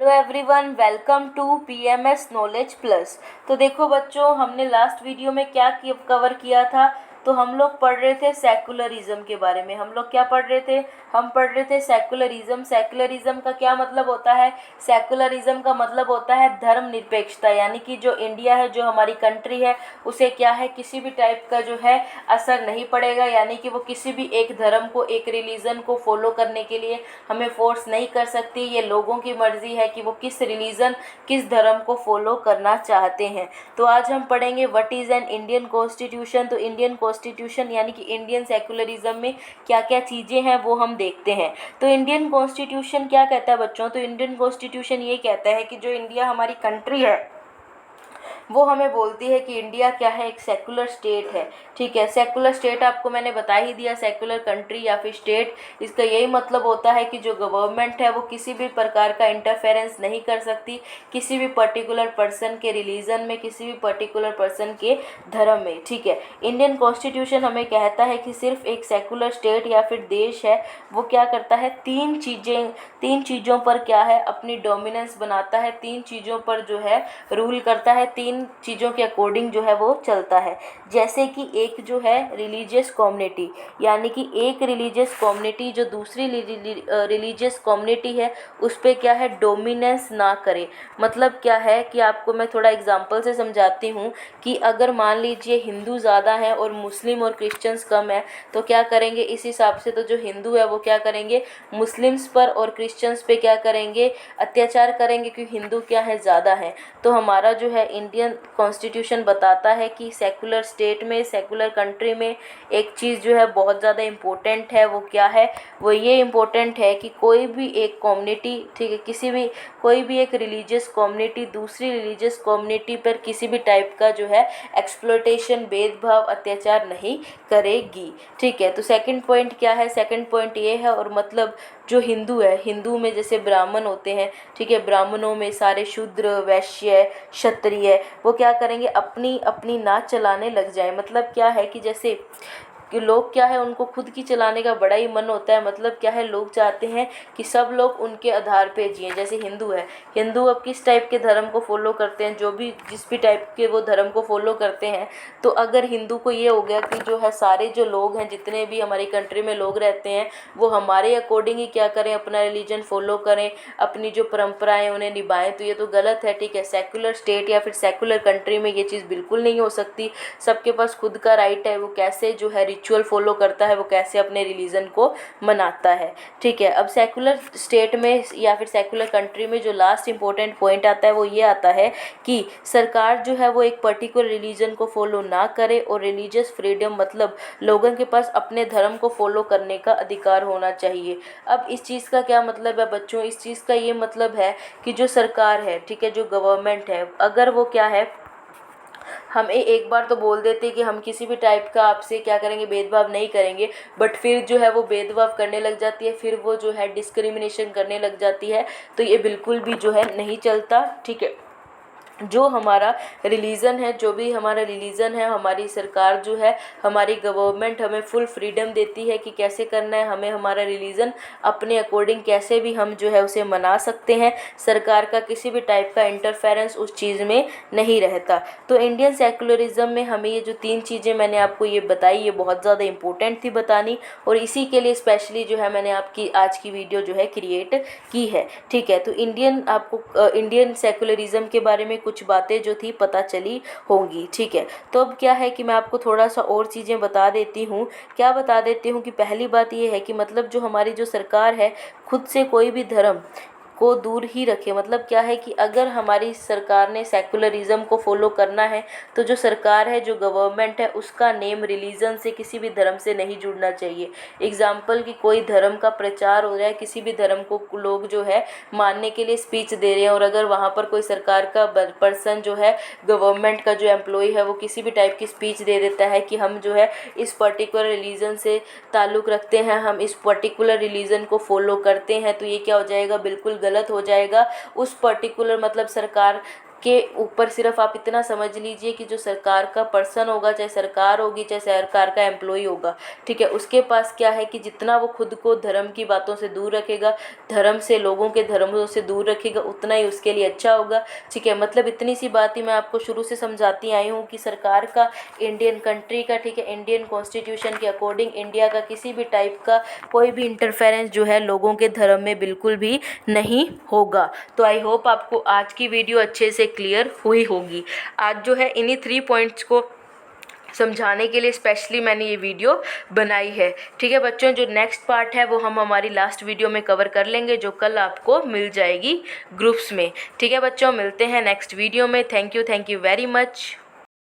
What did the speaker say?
Hello everyone, welcome to PMS knowledge plus. तो देखो बच्चों, हमने लास्ट वीडियो में क्या कवर किया था। तो हम लोग पढ़ रहे थे सेकुलरिज्म के बारे में। हम लोग क्या पढ़ रहे थे? हम पढ़ रहे थे सेकुलरिज्म। सेकुलरिज्म का क्या मतलब होता है? सेकुलरिज्म का मतलब होता है धर्मनिरपेक्षता, यानी कि जो इंडिया है, जो हमारी कंट्री है, उसे क्या है, किसी भी टाइप का जो है असर नहीं पड़ेगा। यानी कि वो किसी भी एक धर्म को, एक रिलीजन को फॉलो करने के लिए हमें फोर्स नहीं कर सकती। ये लोगों की मर्जी है कि वो किस रिलीजन, किस धर्म को फॉलो करना चाहते हैं। तो आज हम पढ़ेंगे what is an Indian constitution. तो इंडियन कॉन्स्टिट्यूशन यानी कि इंडियन सेकुलरिज्म में क्या क्या चीज़ें हैं वो हम देखते हैं। तो इंडियन कॉन्स्टिट्यूशन क्या कहता है बच्चों? तो इंडियन कॉन्स्टिट्यूशन ये कहता है कि जो इंडिया हमारी कंट्री है वो हमें बोलती है कि इंडिया क्या है, एक सेकुलर स्टेट है। ठीक है, सेकुलर स्टेट आपको मैंने बता ही दिया। सेकुलर कंट्री या फिर स्टेट, इसका यही मतलब होता है कि जो गवर्नमेंट है वो किसी भी प्रकार का इंटरफेरेंस नहीं कर सकती किसी भी पर्टिकुलर पर्सन के रिलीजन में, किसी भी पर्टिकुलर पर्सन के धर्म में। ठीक है, इंडियन कॉन्स्टिट्यूशन हमें कहता है कि सिर्फ एक सेकुलर स्टेट या फिर देश है, वो क्या करता है, तीन चीज़ों पर क्या है, अपनी डोमिनेंस बनाता है, तीन चीज़ों पर जो है रूल करता है, तीन चीज़ों के अकॉर्डिंग जो है वो चलता है। जैसे कि एक जो है रिलीजियस कम्युनिटी, यानी कि एक रिलीजियस कम्युनिटी जो दूसरी रिलीजियस कम्युनिटी है उस पर क्या है, डोमिनेंस ना करे। मतलब क्या है कि आपको मैं थोड़ा एग्जांपल से समझाती हूँ कि अगर मान लीजिए हिंदू ज़्यादा हैं और मुस्लिम और क्रिश्चियंस कम है, तो क्या करेंगे इस हिसाब से? तो जो हिंदू है वो क्या करेंगे, मुस्लिम्स पर और क्रिश्चियंस पे क्या करेंगे, अत्याचार करेंगे, क्योंकि हिंदू क्या है, ज़्यादा है। तो हमारा जो है इंडियन कॉन्स्टिट्यूशन बताता है कि सेकुलर स्टेट में, सेकुलर कंट्री में एक चीज़ जो है बहुत ज़्यादा इम्पोर्टेंट है। वो क्या है? वो ये इम्पोर्टेंट है कि कोई भी एक कम्युनिटी, ठीक है, कोई भी एक रिलीजियस कम्युनिटी दूसरी रिलीजियस कम्युनिटी पर किसी भी टाइप का जो है एक्सप्लॉयटेशन, भेदभाव, अत्याचार नहीं करेगी। ठीक है, तो सेकंड पॉइंट क्या है? सेकंड पॉइंट ये है, और मतलब जो हिंदू है, हिंदू में जैसे ब्राह्मण होते हैं, ठीक है, ब्राह्मणों में सारे शूद्र, वैश्य, क्षत्रिय, वो क्या करेंगे, अपनी अपनी नाच चलाने लग जाए। मतलब क्या है कि जैसे कि लोग क्या है, उनको खुद की चलाने का बड़ा ही मन होता है। मतलब क्या है, लोग चाहते हैं कि सब लोग उनके आधार पे जिए। जैसे हिंदू है, हिंदू अब किस टाइप के धर्म को फॉलो करते हैं, जो भी जिस भी टाइप के वो धर्म को फॉलो करते हैं। तो अगर हिंदू को ये हो गया कि जो है सारे जो लोग हैं, जितने भी हमारी कंट्री में लोग रहते हैं, वो हमारे अकॉर्डिंग ही क्या करें, अपना रिलीजन फॉलो करें, अपनी जो परंपराएं उन्हें निभाएं, तो ये तो गलत है। ठीक है, सेकुलर स्टेट या फिर सेकुलर कंट्री में ये चीज़ बिल्कुल नहीं हो सकती। सबके पास खुद का राइट है, वो कैसे जो है रिचुअल फॉलो करता है, वो कैसे अपने रिलीजन को मनाता है। ठीक है, अब सेकुलर स्टेट में या फिर सेकुलर कंट्री में जो लास्ट इंपॉर्टेंट पॉइंट आता है वो ये आता है कि सरकार जो है वो एक पर्टिकुलर रिलीजन को फॉलो ना करे, और रिलीजियस फ्रीडम मतलब लोगों के पास अपने धर्म को फॉलो करने का अधिकार होना चाहिए। अब इस चीज़ का क्या मतलब है बच्चों? इस चीज़ का ये मतलब है कि जो सरकार है, ठीक है, जो गवर्नमेंट है, अगर वो क्या है, हमें एक बार तो बोल देते कि हम किसी भी टाइप का आपसे क्या करेंगे, भेदभाव नहीं करेंगे, बट फिर जो है वो भेदभाव करने लग जाती है, फिर वो जो है डिस्क्रिमिनेशन करने लग जाती है, तो ये बिल्कुल भी जो है नहीं चलता। ठीक है, जो हमारा रिलीजन है, जो भी हमारा रिलीजन है, हमारी सरकार जो है, हमारी गवर्नमेंट हमें फुल फ्रीडम देती है कि कैसे करना है, हमें हमारा रिलीजन अपने अकॉर्डिंग कैसे भी हम जो है उसे मना सकते हैं। सरकार का किसी भी टाइप का इंटरफेरेंस उस चीज़ में नहीं रहता। तो इंडियन सेकुलरिज्म में हमें ये जो तीन चीज़ें मैंने आपको ये बताई, ये बहुत ज़्यादा इंपॉर्टेंट थी बतानी, और इसी के लिए स्पेशली जो है मैंने आपकी आज की वीडियो जो है क्रिएट की है। ठीक है, तो इंडियन सेकुलरिज्म के बारे में कुछ बातें जो थी पता चली होंगी। ठीक है, तो अब क्या है कि मैं आपको थोड़ा सा और चीज़ें बता देती हूँ। क्या बता देती हूँ कि पहली बात ये है कि मतलब जो हमारी जो सरकार है, खुद से कोई भी धर्म को दूर ही रखे। मतलब क्या है कि अगर हमारी सरकार ने सेकुलरिज्म को फॉलो करना है, तो जो सरकार है, जो गवर्नमेंट है, उसका नेम रिलीजन से, किसी भी धर्म से नहीं जुड़ना चाहिए। एग्जाम्पल कि कोई धर्म का प्रचार हो रहा है, किसी भी धर्म को लोग जो है मानने के लिए स्पीच दे रहे हैं, और अगर वहाँ पर कोई सरकार का पर्सन जो है, गवर्नमेंट का जो एम्प्लॉय है, वो किसी भी टाइप की स्पीच दे देता है कि हम जो है इस पर्टिकुलर रिलीजन से ताल्लुक़ रखते हैं, हम इस पर्टिकुलर रिलीजन को फॉलो करते हैं, तो ये क्या हो जाएगा, बिल्कुल गलत हो जाएगा। उस पर्टिकुलर मतलब सरकार के ऊपर सिर्फ आप इतना समझ लीजिए कि जो सरकार का पर्सन होगा, चाहे सरकार होगी चाहे सरकार का एम्प्लॉय होगा, ठीक है, उसके पास क्या है कि जितना वो खुद को धर्म की बातों से दूर रखेगा, धर्म से, लोगों के धर्मों से दूर रखेगा, उतना ही उसके लिए अच्छा होगा, ठीक है। मतलब इतनी सी बात ही मैं आपको शुरू से समझाती आई हूँ कि सरकार का, इंडियन कंट्री का, ठीक है, इंडियन कॉन्स्टिट्यूशन के अकॉर्डिंग इंडिया का किसी भी टाइप का कोई भी इंटरफेरेंस जो है लोगों के धर्म में बिल्कुल भी नहीं होगा। तो आई होप आपको आज की वीडियो अच्छे से क्लियर हुई होगी। आज जो है इन्हीं 3 पॉइंट्स को समझाने के लिए स्पेशली मैंने ये वीडियो बनाई है, ठीक है बच्चों। जो नेक्स्ट पार्ट है वो हम हमारी लास्ट वीडियो में कवर कर लेंगे, जो कल आपको मिल जाएगी ग्रुप्स में, ठीक है बच्चों। मिलते हैं नेक्स्ट वीडियो में। Thank you very much.